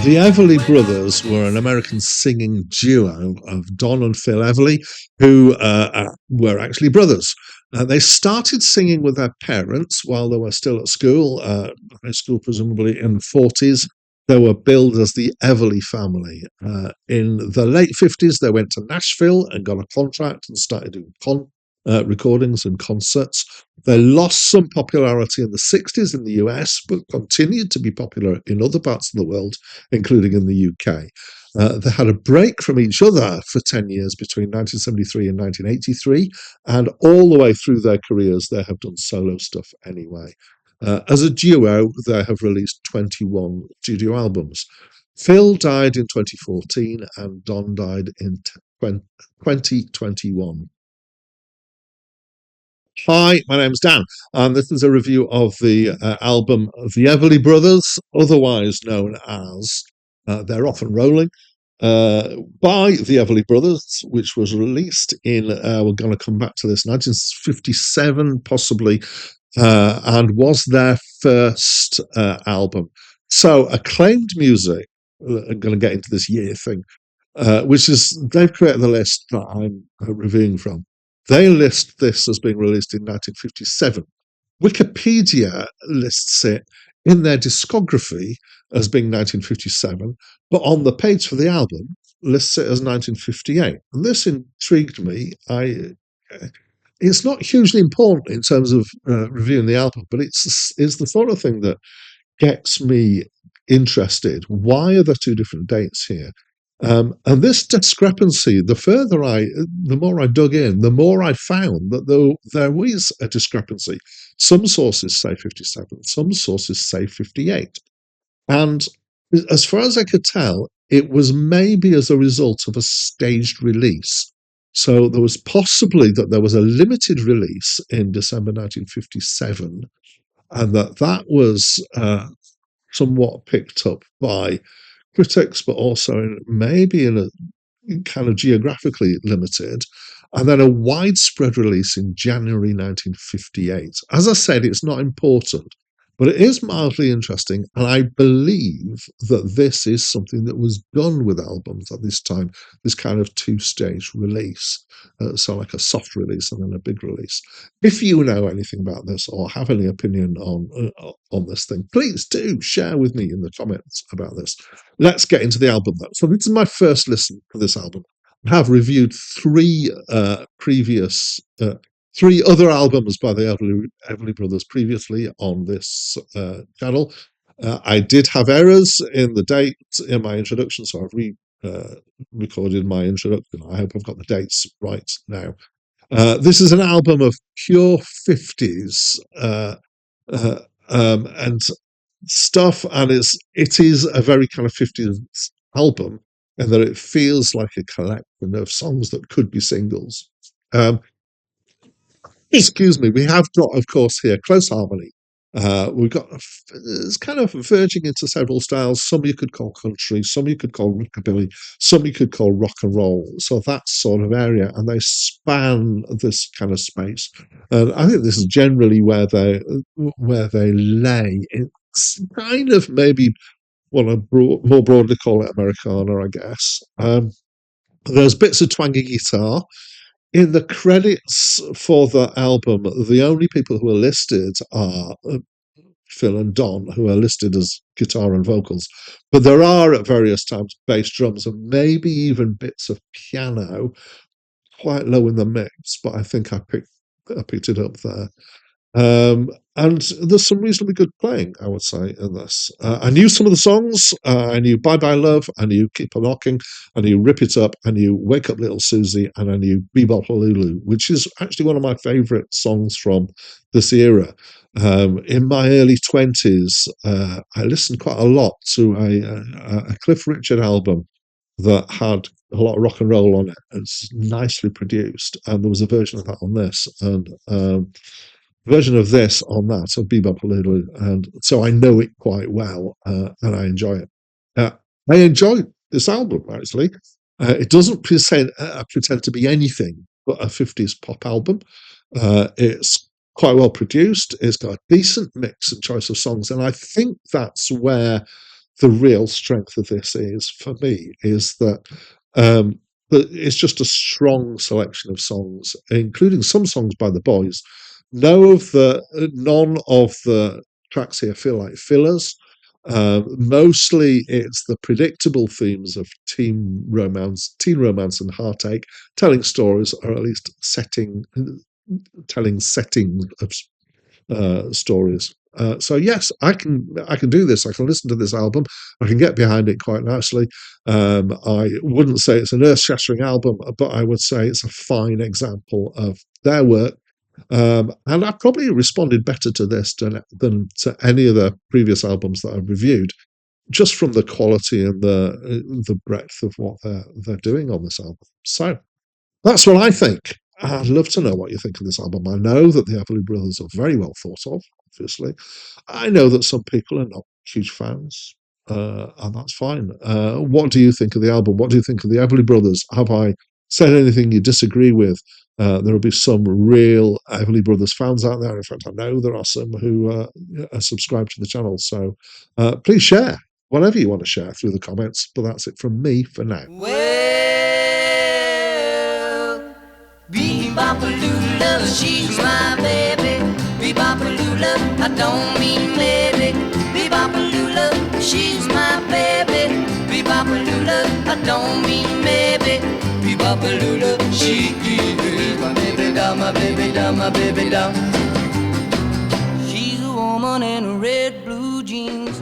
The Everly Brothers were an American singing duo of Don and Phil Everly, who were actually brothers. They started singing with their parents while they were still at school, high school presumably in the 40s. They were billed as the Everly family. In the late 50s, they went to Nashville and got a contract and started doing recordings and concerts. They lost some popularity in the 60s in the US, but continued to be popular in other parts of the world, including in the UK. They had a break from each other for 10 years between 1973 and 1983, and all the way through their careers, they have done solo stuff anyway. As a duo, they have released 21 studio albums. Phil died in 2014, and Don died in 2021. Hi, my name's Dan, and this is a review of the album The Everly Brothers, otherwise known as They're Off and Rolling, by the Everly Brothers, which was released in, we're going to come back to this, 1957 possibly, and was their first album. So, Acclaimed Music, I'm going to get into this year thing, which is, they've created the list that I'm reviewing from. They list this as being released in 1957. Wikipedia lists it in their discography as being 1957, but on the page for the album lists it as 1958. And this intrigued me. It's not hugely important in terms of reviewing the album, but it's the sort of thing that gets me interested. Why are there two different dates here? And this discrepancy, the more I dug in, the more I found that there is a discrepancy. Some sources say 57, some sources say 58. And as far as I could tell, it was maybe as a result of a staged release. So there was possibly that there was a limited release in December 1957, and that was somewhat picked up by critics, but also maybe in a kind of geographically limited, and then a widespread release in January 1958. As I said, it's not important, but it is mildly interesting, and I believe that this is something that was done with albums at this time, this kind of two-stage release. So like a soft release and then a big release. If you know anything about this or have any opinion on this thing, please do share with me in the comments about this. Let's get into the album though. So this is my first listen to this album. I have reviewed three other albums by the Everly Brothers previously on this channel. I did have errors in the date in my introduction, so I've recorded my introduction. I hope I've got the dates right now. This is an album of pure 50s and stuff, and it is a very kind of 50s album, and that it feels like a collection of songs that could be singles. Excuse me, we have got, of course, here close harmony. We've got it's kind of verging into several styles. Some you could call country, some you could call rockabilly, some you could call rock and roll. So that sort of area, and they span this kind of space. And I think this is generally where they lay. It's kind of maybe what I more broadly call it Americana, I guess. There's bits of twangy guitar. In the credits for the album, the only people who are listed are Phil and Don, who are listed as guitar and vocals. But there are at various times bass, drums, and maybe even bits of piano, quite low in the mix. But I think I picked it up there. And there's some reasonably good playing, I would say, in this. I knew some of the songs. I knew Bye Bye Love, I knew Keep On Knocking, I knew Rip It Up, I knew Wake Up Little Susie, and I knew Bebop Lulu, which is actually one of my favourite songs from this era. In my early 20s, I listened quite a lot to a Cliff Richard album that had a lot of rock and roll on it. It's nicely produced, and there was a version of that on this. And version of this on that, of Bebop Lulu, and so I know it quite well, and I enjoy it. I enjoy this album, actually. It doesn't pretend to be anything but a 50s pop album. It's quite well produced. It's got a decent mix and choice of songs, and I think that's where the real strength of this is, for me, is um, that it's just a strong selection of songs, including some songs by the boys. None of the tracks here feel like fillers. Mostly, it's the predictable themes of teen romance, and heartache, telling stories, or at least telling setting of stories. So yes, I can do this. I can listen to this album. I can get behind it quite nicely. I wouldn't say it's an earth-shattering album, but I would say it's a fine example of their work. And I probably responded better to this than to any of the previous albums that I've reviewed, just from the quality and the breadth of what they're doing on this album. So that's what I think. I'd love to know what you think of this album. I know that the Everly Brothers are very well thought of, obviously. I know that some people are not huge fans, and that's fine. What do you think of the album? What do you think of the Everly Brothers? Have I said anything you disagree with? There will be some real Everly Brothers fans out there. In fact, I know there are some who are subscribed to the channel. So please share whatever you want to share through the comments. But that's it from me for now. Bebop-a-lula, she's my baby. Bebop-a-lula, I don't mean maybe. Bebop-a-lula, she's my baby. Bebop-a-lula, I don't mean maybe. Bebop-a-lula, she is my baby doll, my baby doll, my baby doll. She's a woman in red blue jeans.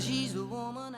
She's a woman.